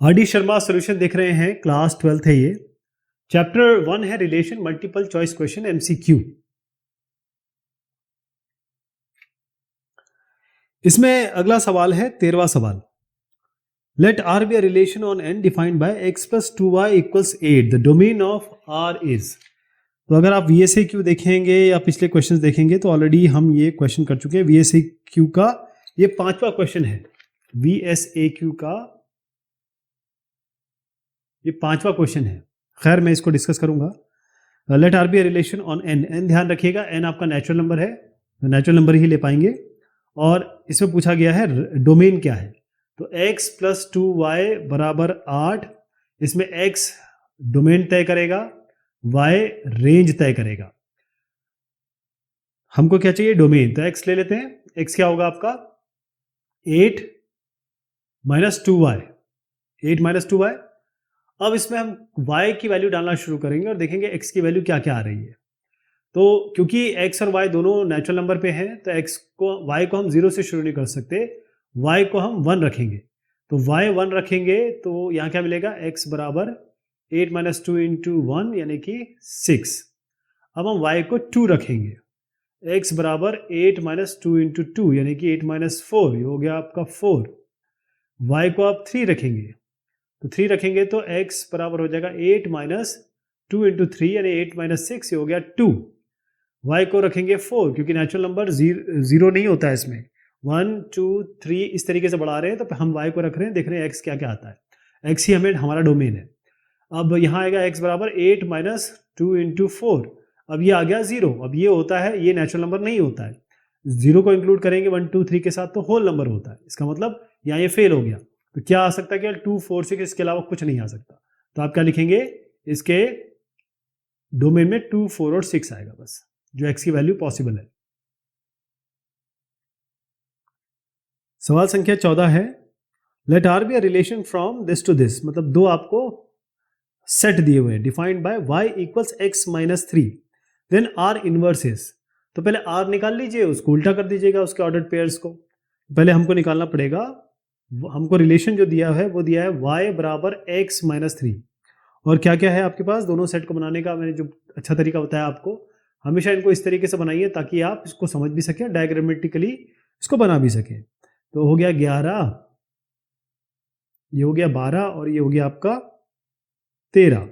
RD. Sharma solution देख रहे हैं, क्लास 12th है ये। चैप्टर 1 है relation, multiple choice question MCQ. इसमें अगला सवाल है 13वां सवाल। Let R be a relation on N defined by x plus 2y equals 8। The domain of R is. तो अगर आप VSAQ देखेंगे या पिछले क्वेश्चंस देखेंगे तो ऑलरेडी हम ये क्वेश्चन कर चुके हैं। VSAQ का ये 5वां क्वेश्चन है। VSAQ का ये 5वां क्वेश्चन है। खैर मैं इसको डिस्कस करूंगा। Let R be a relation on N. N ध्यान रखिएगा, एन आपका नेचुरल नंबर है, नेचुरल नंबर ही ले पाएंगे। और इसमें पूछा गया है डोमेन क्या है, तो x प्लस 2y बराबर 8। इसमें x डोमेन तय करेगा, y रेंज तय करेगा। हमको क्या चाहिए, डोमेन। तो x ले लेते हैं। x क्या होगा आपका 8 माइनस 2y, 8 माइनस 2y। अब इसमें हम y की वैल्यू डालना शुरू करेंगे और देखेंगे x की वैल्यू क्या क्या आ रही है। तो क्योंकि x और y दोनों नेचुरल नंबर पे हैं तो y को हम 0 से शुरू नहीं कर सकते, y को हम 1 रखेंगे। तो y 1 रखेंगे तो यहाँ क्या मिलेगा, x बराबर 8 माइनस 2 इंटू 1 यानी कि 6। अब हम y को 2 रखेंगे, x बराबर 8 माइनस 2 इंटू 2 यानी कि 8 माइनस 4, ये हो गया आपका 4। y को आप 3 रखेंगे, तो 3 रखेंगे तो x बराबर हो जाएगा 8 माइनस 2 इंटू 3 यानी 8 माइनस 6, ये हो गया 2। y को रखेंगे 4 क्योंकि नेचुरल नंबर जीरो नहीं होता है इसमें, 1 2 3 इस तरीके से बढ़ा रहे हैं तो हम y को रख रहे हैं, देख रहे हैं x क्या क्या आता है। x ही हमें हमारा डोमेन है। अब यहाँ आएगा x बराबर 8 माइनस 2 इंटू 4। अब ये आ गया 0। अब ये होता है, ये नेचुरल नंबर नहीं होता है, 0 को इंक्लूड करेंगे 1 2 3 के साथ तो होल नंबर होता है। इसका मतलब यहाँ ये फेल हो गया। तो क्या आ सकता है, क्या 2 4 6, इसके अलावा कुछ नहीं आ सकता। तो आप क्या लिखेंगे, इसके डोमेन में 2 4 और 6 आएगा बस, जो x की वैल्यू पॉसिबल है। सवाल संख्या 14 है। Let R be a relation from this to this. मतलब दो आपको सेट दिए हुए हैं, defined by y equals x minus 3, then r inverse is. तो पहले r निकाल लीजिए, उसको उल्टा कर दीजिएगा उसके ऑर्डर्ड पेयर्स को। पहले हमको निकालना पड़ेगा, हमको रिलेशन जो दिया है वो दिया है y बराबर x माइनस 3। और क्या क्या है आपके पास दोनों सेट को बनाने का, मैंने जो अच्छा तरीका बताया आपको, हमेशा इनको इस तरीके से बनाइए ताकि आप इसको समझ भी सकें, डायग्रामेटिकली इसको बना भी सकें। तो हो गया 11, ये हो गया 12 और ये हो गया आपका 13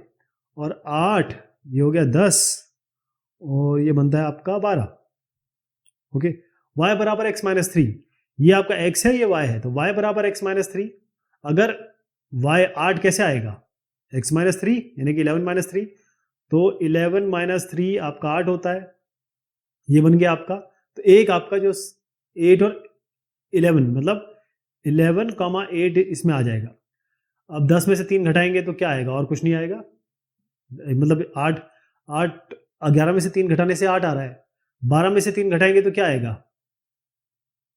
और 8, ये हो गया 10 और ये बनता है आपका 12। ओके, y बराबर x माइनस 3, ये आपका x है, ये y है, तो y बराबर x माइनस 3। अगर y 8 कैसे आएगा, x माइनस 3 यानी कि 11 माइनस 3, तो 11 माइनस 3 आपका 8 होता है, ये बन गया आपका। तो एक आपका जो 8 और 11 मतलब 11 कॉमा 8 इसमें आ जाएगा। अब 10 में से 3 घटाएंगे तो क्या आएगा, और कुछ नहीं आएगा। मतलब 8 8 11 में से 3 घटाने से 8 आ रहा है, 12 में से 3 घटाएंगे तो क्या आएगा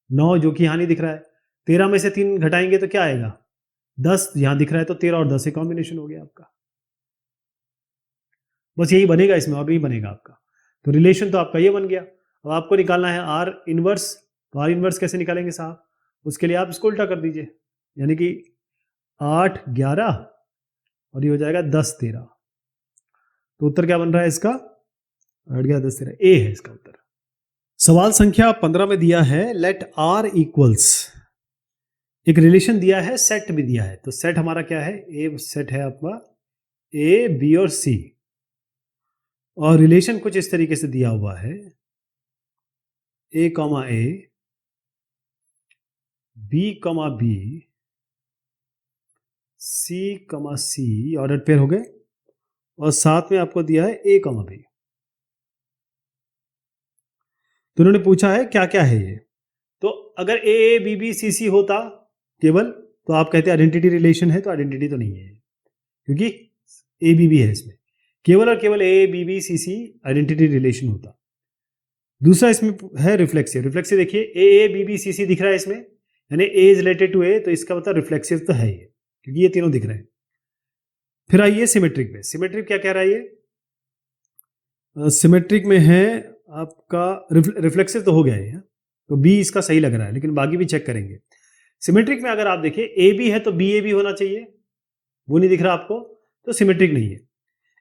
9, जो कि यहाँ नहीं दिख रहा है। 13 में से 3 घटाएंगे तो क्या आएगा 10, यहाँ दिख रहा है, तो 13 और 10 से कॉम्बिनेशन हो गया आपका। बस यही बनेगा इसमें, और नहीं बनेगा आपका। तो रिलेशन तो आपका ये बन गया। अब आपको निकालना है आर इनवर्स। तो आर इनवर्स कैसे निकालेंगे साहब, उसके लिए आप इसको उल्टा कर दीजिए, यानी कि 8 11 और ये हो जाएगा 10 13। तो उत्तर क्या बन रहा है इसका, 8 11 10 13, ए है इसका उत्तर। सवाल संख्या 15 में दिया है लेट आर इक्वल्स, एक रिलेशन दिया है, सेट भी दिया है। तो सेट हमारा क्या है, ए सेट है आपका ए बी और सी, और रिलेशन कुछ इस तरीके से दिया हुआ है ए कॉमा ए, B comma B, C comma सी, ऑर्डर पेयर हो गए, और साथ में आपको दिया है ए कॉमा बी। तो उन्होंने पूछा है क्या क्या है ये। तो अगर ए बी बी सी सी होता केवल तो आप कहते आइडेंटिटी रिलेशन है, तो आइडेंटिटी तो नहीं है क्योंकि ए बी बी है इसमें। केवल और केवल A B B C C identity relation होता। दूसरा इसमें है रिफ्लेक्सिव। रिफ्लेक्सिव देखिए ए बी बी सी सी दिख रहा है इसमें, यानी ए इज रिलेटेड टू ए, तो इसका मतलब रिफ्लेक्सिव तो है ये, क्योंकि ये तीनों दिख रहे हैं। फिर आइए सिमेट्रिक में। सिमेट्रिक क्या कह रहा है ये, सिमेट्रिक में है आपका रिफ्लेक्सिव तो हो गया है, तो बी इसका सही लग रहा है, लेकिन बाकी भी चेक करेंगे। सिमेट्रिक में अगर आप देखिए ए बी है तो बी ए भी होना चाहिए, वो नहीं दिख रहा आपको, तो सिमेट्रिक नहीं है।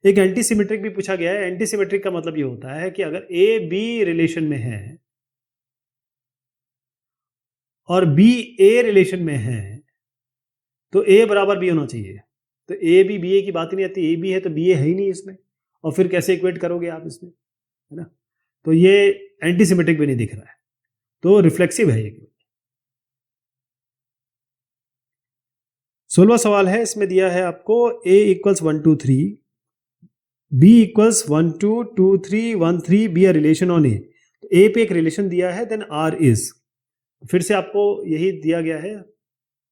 एक एंटी सिमेट्रिक भी पूछा गया है। एंटी सिमेट्रिक का मतलब ये होता है कि अगर ए बी रिलेशन में है और बी ए रिलेशन में है तो ए बराबर बी होना चाहिए। तो ए बी बी ए की बात ही नहीं आती, ए बी है तो बी ए है ही नहीं इसमें, और फिर कैसे इक्वेट करोगे आप इसमें, है ना। तो ये एंटी सिमेट्रिक भी नहीं दिख रहा है, तो रिफ्लेक्सिव है ये। 16वां सवाल है, इसमें दिया है आपको a equals 1 2 3, b equals 1 2 2 3 1 3 B a relation on a। तो a पे एक रिलेशन दिया है, देन r इज, फिर से आपको यही दिया गया है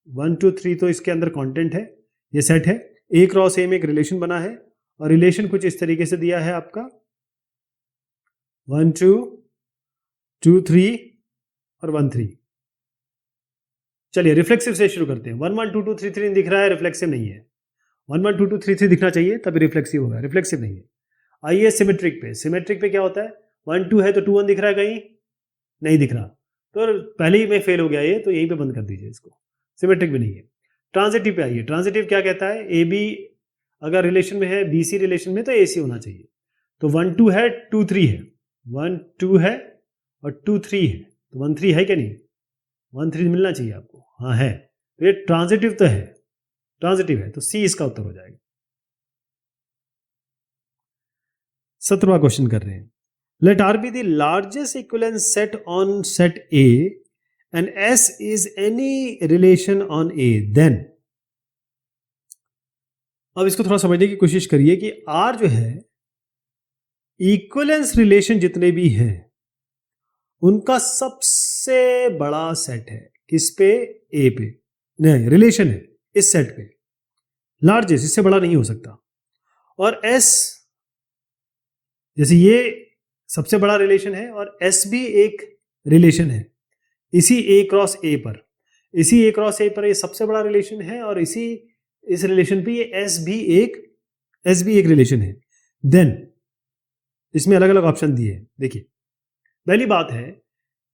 1 2 3, तो इसके अंदर कंटेंट है, ये सेट है, a क्रॉस a में एक रिलेशन बना है और रिलेशन कुछ इस तरीके से दिया है आपका 1 2 2 3 और 1 3। चलिए रिफ्लेक्सिव से शुरू करते हैं। 1 1 2 2 3 3 दिख रहा है, रिफ्लेक्सिव नहीं है। 1 1 2 2 3 3 दिखना चाहिए तभी रिफ्लेक्सिव होगा, रिफ्लेक्सिव नहीं है। आइए सिमेट्रिक पे। सिमेट्रिक पे क्या होता है, 1 2 है तो 2 1 दिख रहा है, कहीं नहीं दिख रहा, तो पहले ही में फेल हो गया ये, तो यहीं पे बंद कर दीजिए इसको, सिमेट्रिक भी नहीं है। ट्रांजिटिव पे आइए। ट्रांजिटिव क्या कहता है, ए बी अगर रिलेशन में है, बी सी रिलेशन में, तो ए सी होना चाहिए। तो 1 2 है 2 3 है, 1 2 है और 2 3 है, तो 1 3 है क्या नहीं, 1 3 मिलना चाहिए आपको, हाँ है, तो ये ट्रांजिटिव तो है, ट्रांजिटिव है, तो सी इसका उत्तर हो जाएगा। 17वां क्वेश्चन कर रहे हैं। Let R be the largest equivalence set on set A and S is any relation on A, then. अब इसको थोड़ा समझने की कोशिश करिए कि आर जो है, इक्विवेलेंस रिलेशन जितने भी हैं उनका सबसे बड़ा सेट है, किस पे, ए पे, नहीं रिलेशन है इस सेट पे, लार्जेस्ट, इससे बड़ा नहीं हो सकता। और एस, जैसे ये सबसे बड़ा रिलेशन है और एस भी एक रिलेशन है इसी ए क्रॉस ए पर, इसी ए क्रॉस ए पर ये सबसे बड़ा रिलेशन है, और इस रिलेशन पे ये एस भी एक रिलेशन है। देन इसमें अलग अलग ऑप्शन दिए हैं। देखिए पहली बात है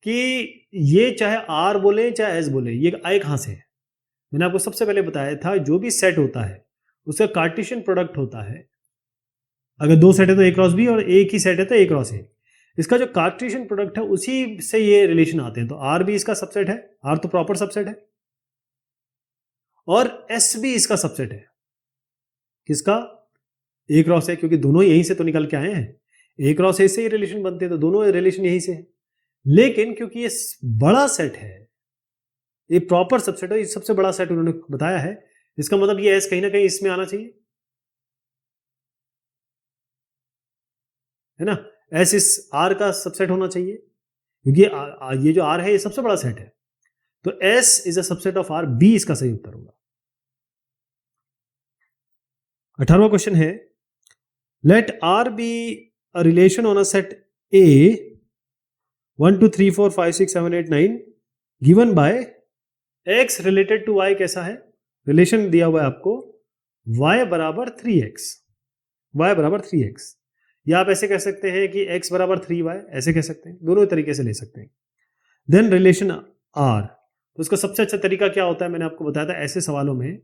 कि ये चाहे आर बोले चाहे एस बोले, ये आए कहां से है। मैंने आपको सबसे पहले बताया था, जो भी सेट होता है उसका कार्टेशियन प्रोडक्ट होता है। अगर दो सेट है तो ए क्रॉस बी, और एक ही सेट है तो ए क्रॉस ए। इसका जो कार्टेशियन प्रोडक्ट है उसी से ये रिलेशन आते हैं। तो आर भी इसका सबसेट है, आर तो प्रॉपर सबसेट है, और एस भी इसका सबसेट है। किसका, ए क्रॉस ए, क्योंकि दोनों यहीं से तो निकल के आए हैं, ए क्रॉस ए से ही रिलेशन बनते हैं, तो दोनों रिलेशन यहीं से है। लेकिन क्योंकि ये बड़ा सेट है, ये प्रॉपर सबसेट है, ये सबसे बड़ा सेट उन्होंने बताया है, इसका मतलब ये एस कहीं ना कहीं इसमें आना चाहिए, है ना। एस इस आर का सबसेट होना चाहिए, क्योंकि ये जो आर है ये सबसे बड़ा सेट है, तो S is a subset of R, B इसका सही उत्तर होगा। 18वां क्वेश्चन है, let R be a relation on a set A 1 2 3 4 5 6 7 8 9 given by x related to y. कैसा है, रिलेशन दिया हुआ है आपको y बराबर 3x, y बराबर 3x, या आप ऐसे कह सकते हैं कि x बराबर 3y, ऐसे कह सकते हैं, दोनों तरीके से ले सकते हैं। देन रिलेशन r, तो उसका सबसे अच्छा तरीका क्या होता है, मैंने आपको बताया था, ऐसे सवालों में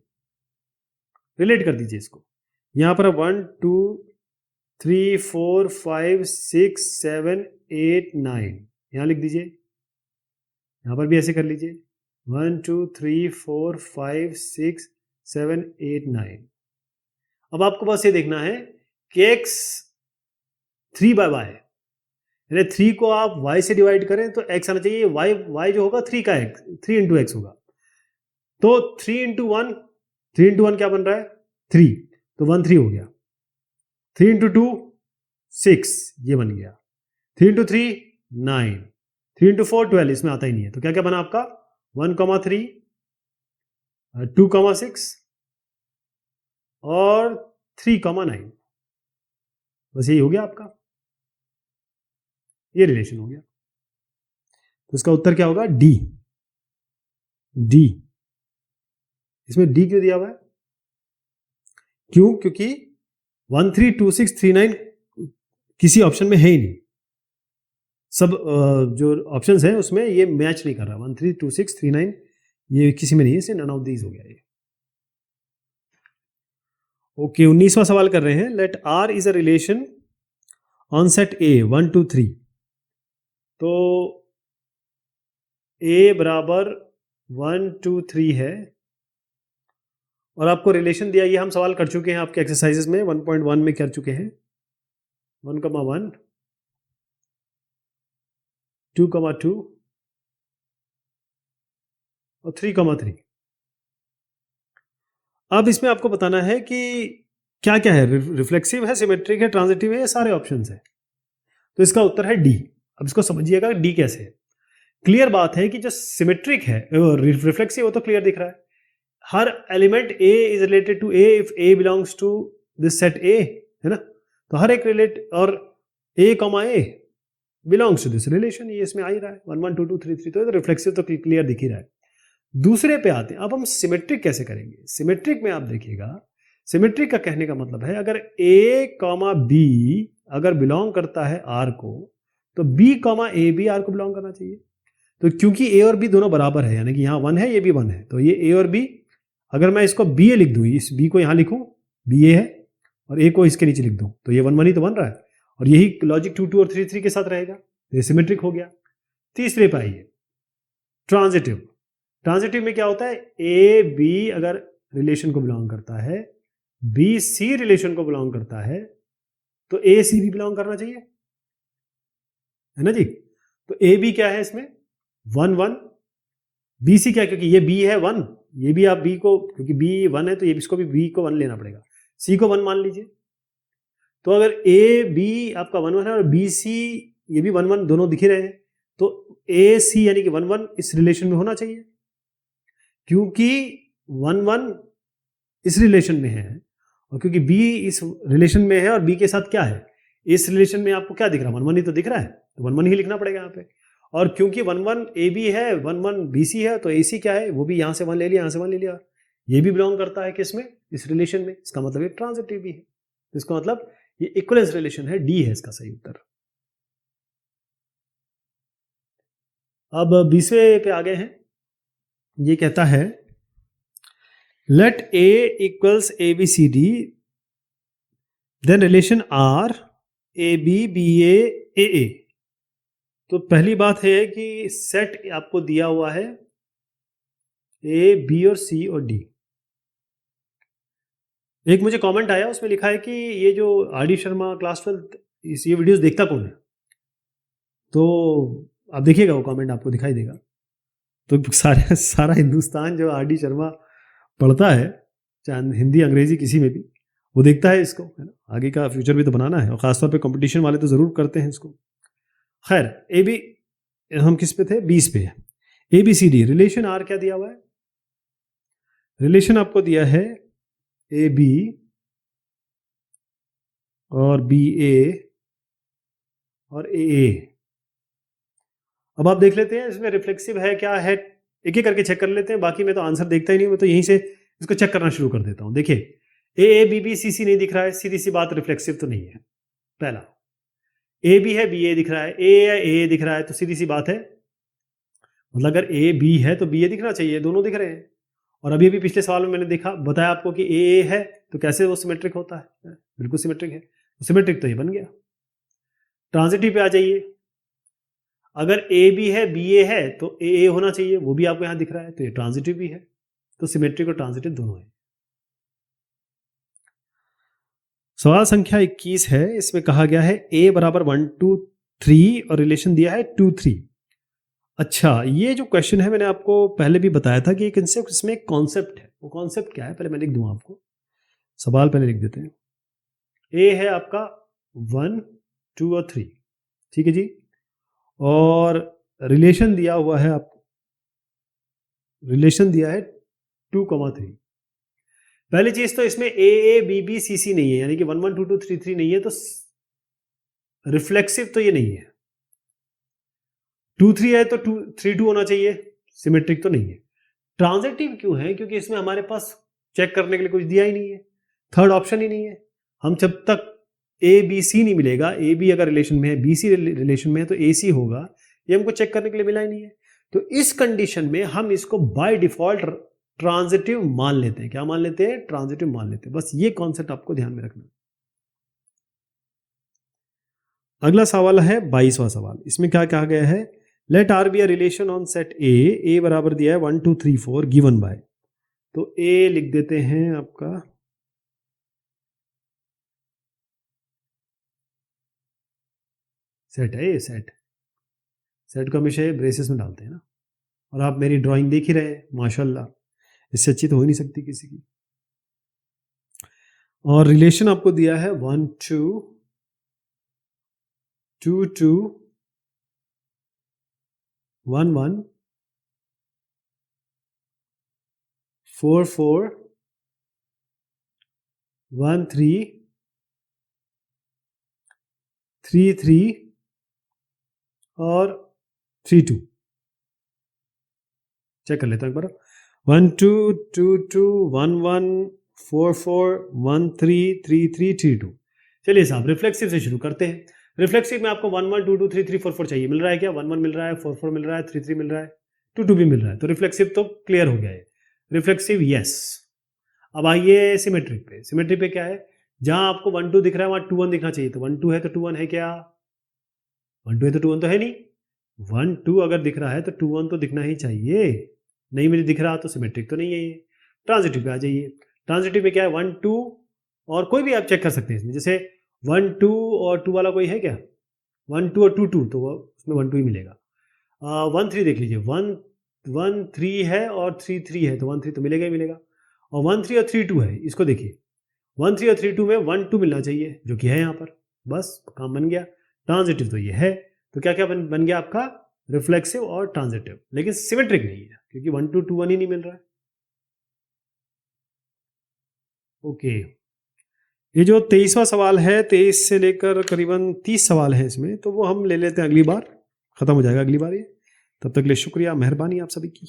रिलेट कर दीजिए इसको। यहां पर 1 2 3 4 5 6 7 8 9 यहां लिख दीजिए, यहां पर भी ऐसे कर लीजिए 1 2 3 4 5 6 7 8 9। अब आपको बस ये देखना है कि x 3 बाय वाई, यानी 3 को आप y से डिवाइड करें तो x आना चाहिए, y जो होगा 3 का x, 3 इंटू एक्स होगा। तो 3 इंटू 1, 3 इंटू 1 क्या बन रहा है 3, तो 1 3 हो गया। 3 इंटू 2 6, ये बन गया। 3 इंटू 3 9, 3 इंटू 4 12, इसमें आता ही नहीं है, तो क्या क्या बना आपका 1 3 2 6 और 3 9, बस यही हो गया आपका, ये रिलेशन हो गया। तो इसका उत्तर क्या होगा, डी। डी, इसमें डी क्यों दिया हुआ है, क्यों, क्योंकि 1 3 2 6 3 9 किसी ऑप्शन में है ही नहीं, सब जो ऑप्शंस हैं उसमें ये मैच नहीं कर रहा, 1 3 2 6 3 9 ये किसी में नहीं है, इसे नन ऑफ दीज हो गया ये। ओके 19वां सवाल कर रहे हैं। Let R is a relation on set A 1 2 3। तो ए बराबर 1 2 3 है और आपको रिलेशन दिया, ये हम सवाल कर चुके हैं आपके एक्सरसाइजेस में 1.1 में कर चुके हैं। 1,1 2,2 और 3,3। अब इसमें आपको बताना है कि क्या क्या है, रिफ्लेक्सिव है, सिमेट्रिक है, ट्रांजिटिव है, ये सारे ऑप्शंस है। तो इसका उत्तर है डी। अब इसको समझिएगा डी कैसे है। क्लियर बात है कि जो सिमेट्रिक है रिफ्लेक्सिव वो तो क्लियर दिख रहा है। हर element a is related to a if a belongs to this set a, है ना। तो हर एक रिलेट और a comma a belongs to this relation, ये इसमें आ ही रहा है 1 1 2 2 3 3। तो रिफ्लेक्सिव तो क्लियर दिख ही रहा है। दूसरे पे आते हैं। अब हम सिमेट्रिक कैसे करेंगे। सिमेट्रिक में आप देखिएगा, सिमेट्रिक का कहने का मतलब है अगर ए कॉमा बी अगर बिलोंग करता है आर को, तो बी कॉमा ए भी आर को बिलोंग करना चाहिए। तो क्योंकि ए और बी दोनों बराबर है, यानी कि यहाँ 1 है, ये भी 1 है, तो ये ए और बी, अगर मैं इसको बी ए लिख दूँ, इस बी को यहाँ लिखूँ बी ए है और ए को इसके नीचे लिख दूँ, तो ये 1 1 ही तो बन रहा है। और यही लॉजिक 2 2 और 3 3 के साथ रहेगा, तो ये सिमेट्रिक हो गया। तीसरे पे आइए, ट्रांजिटिव। ट्रांजिटिव में क्या होता है, ए बी अगर रिलेशन को बिलोंग करता है, बी सी रिलेशन को बिलोंग करता है, तो ए सी भी बिलोंग करना चाहिए, है ना जी। तो ए बी क्या है इसमें 1 1, बी सी क्या, क्योंकि ये बी है 1, ये भी आप बी को, क्योंकि बी 1 है तो ये इसको भी बी को 1 लेना पड़ेगा, सी को 1 मान लीजिए। तो अगर ए बी आपका 1 1 है और बी सी ये भी 1 1 दोनों दिख रहे हैं, तो ए सी यानी कि 1 1 इस रिलेशन में होना चाहिए, क्योंकि 1 1 इस रिलेशन में है और क्योंकि बी इस रिलेशन में है और बी के साथ क्या है, इस रिलेशन में आपको क्या दिख रहा है 1 1 ही तो दिख रहा है, तो 1 1 ही लिखना पड़ेगा यहाँ पे। और क्योंकि 1 1 ए बी है, 1 1 बी सी है, तो ए सी क्या है, वो भी यहाँ से 1 ले लिया, यहाँ से 1 ले लिया, ये भी बिलोंग करता है किसमें, इस रिलेशन में। इसका मतलब ये ट्रांजिटिव भी है, तो इसका मतलब ये इक्विवेलेंस रिलेशन है, डी है इसका सही उत्तर। अब 20वें पे आ गए हैं। ये कहता है let a equals a B C d, then relation are a B b a. तो पहली बात है कि सेट आपको दिया हुआ है ए बी और सी और डी। एक मुझे कमेंट आया, उसमें लिखा है कि ये जो आर डी शर्मा क्लास 12 ये वीडियोस देखता कौन है। तो आप देखिएगा वो कमेंट आपको दिखाई देगा। तो सारा हिंदुस्तान जो आर डी शर्मा पढ़ता है, चाहे हिंदी अंग्रेजी किसी में भी, वो देखता है इसको, है ना। आगे का फ्यूचर भी तो बनाना है और खासतौर पे कंपटीशन वाले तो ज़रूर करते हैं इसको। खैर ए बी, हम किस पे थे, 20 पे। A B C D relation R क्या दिया हुआ है, रिलेशन आपको दिया है ए बी और बी ए और ए। अब आप देख लेते हैं इसमें रिफ्लेक्सिव है क्या है, एक एक करके चेक कर लेते हैं। बाकी मैं तो आंसर देखता ही नहीं, मैं तो यहीं से इसको चेक करना शुरू कर देता हूं। देखिए ए बी बी सी सी नहीं दिख रहा है, सीधी सी बात रिफ्लेक्सिव तो नहीं है। पहला ए बी है, बी ए दिख रहा है, ए दिख रहा है, तो सीधी सी बात है, मतलब अगर ए बी है तो बी ए दिखना चाहिए, दोनों दिख रहे हैं। और अभी भी पिछले सवाल में मैंने देखा, बताया आपको कि ए है, तो कैसे वो सिमेट्रिक होता है, बिल्कुल सिमेट्रिक है, सिमेट्रिक तो ये बन गया। ट्रांजिटिव पे आ जाइए, अगर ए बी है बी ए है तो ए होना चाहिए, वो भी आपको यहां दिख रहा है, तो ये ट्रांजिटिव भी है। तो सिमेट्रिक और ट्रांजिटिव दोनों है। सवाल संख्या 21 है, इसमें कहा गया है ए बराबर 1 2 3 और रिलेशन दिया है 2 3। अच्छा, ये जो क्वेश्चन है मैंने आपको पहले भी बताया था कि एक इसमें एक कॉन्सेप्ट है। वो कॉन्सेप्ट क्या है पहले मैं लिख दूं आपको, सवाल पहले लिख देते हैं। ए है आपका 1 2 और 3, ठीक है जी, और रिलेशन दिया हुआ है आपको, रिलेशन दिया है 2,3। पहली चीज तो इसमें ए बी बी सी सी नहीं है, यानी कि 1 1 2 2 3 3 नहीं है, तो रिफ्लेक्सिव तो ये नहीं है। 2 3 है तो 2 3 2 होना चाहिए, सिमेट्रिक तो नहीं है। ट्रांजिटिव क्यों है, क्योंकि इसमें हमारे पास चेक करने के लिए कुछ दिया ही नहीं है, थर्ड ऑप्शन ही नहीं है। हम जब तक ए बी सी नहीं मिलेगा, ए बी अगर रिलेशन में है, बी सी रिलेशन में है, तो ए सी होगा, ये हमको चेक करने के लिए मिला ही नहीं है। तो इस कंडीशन में हम इसको बाय डिफॉल्ट ट्रांजिटिव मान लेते हैं। क्या मान लेते हैं? ट्रांजिटिव मान लेते हैं। बस ये कॉन्सेप्ट आपको ध्यान में रखना। अगला सवाल है 22वां सवाल। इसमें क्या कहा गया है? Let R be a relation on set A बराबर दिया है 1 2 3 4 गिवन बाय, तो ए लिख देते हैं आपका सेट है, ये सेट को हमेशा ब्रेसेस में डालते हैं ना, और आप मेरी ड्राइंग देख ही रहे हैं माशाल्लाह, इससे अच्छी तो हो ही नहीं सकती किसी की। और रिलेशन आपको दिया है 1 2 2 2 1 1 4 4 1 3 3 3 और 3 2। चेक कर लेता हूं एक बार। 1 2 2 2 1 1 4 4 1 3 3 3 3 2। चलिए साहब रिफ्लेक्सिव से शुरू करते हैं। रिफ्लेक्सिव में आपको 1 1 2 2 3 3 4 4 चाहिए, मिल रहा है क्या? 1 1 मिल रहा है, 4 4 मिल रहा है, 3 3 मिल रहा है, 2 2 भी मिल रहा है, तो रिफ्लेक्सिव तो क्लियर हो गया है। Reflexive yes. अब आइए सिमेट्रिक पे। सिमेट्रिक पे क्या है? जहां आपको 1 2 दिख रहा है वहां 2 1 दिखना चाहिए, तो 1 2 है तो 2 1 है क्या? 1 2 है तो 2 1 तो है नहीं। 1 2 अगर दिख रहा है तो 2 1 तो दिखना ही चाहिए। नहीं मुझे दिख रहा तो सिमेट्रिक तो नहीं है ये। ट्रांजिटिव पे आ जाइए। ट्रांजिटिव पे क्या है? 1 2 और कोई भी आप चेक कर सकते हैं इसमें, जैसे 1 2 और 2 वाला कोई है क्या? 1 2 और 2 2 तो उसमें 1 2 ही मिलेगा। 1 3 देख लीजिए, 1 1 3 है और 3 3 है, तो 1 3 तो मिलेगा ही मिलेगा। और 1 3 और 3 2 है, इसको देखिए 1 3 और 3 2 में 1 2 मिलना चाहिए, जो कि है यहाँ पर। बस काम बन गया। ट्रांजिटिव तो ये है, तो क्या क्या बन गया आपका? रिफ्लेक्सिव और ट्रांजिटिव, लेकिन सिमेट्रिक नहीं है क्योंकि 1 2 2 1 ही नहीं मिल रहा है। ओके, ये जो 23वां सवाल है, 23 से लेकर करीबन 30 सवाल है इसमें, तो वो हम ले लेते हैं अगली बार, खत्म हो जाएगा अगली बार ये। तब तक के लिए शुक्रिया, मेहरबानी आप सभी की।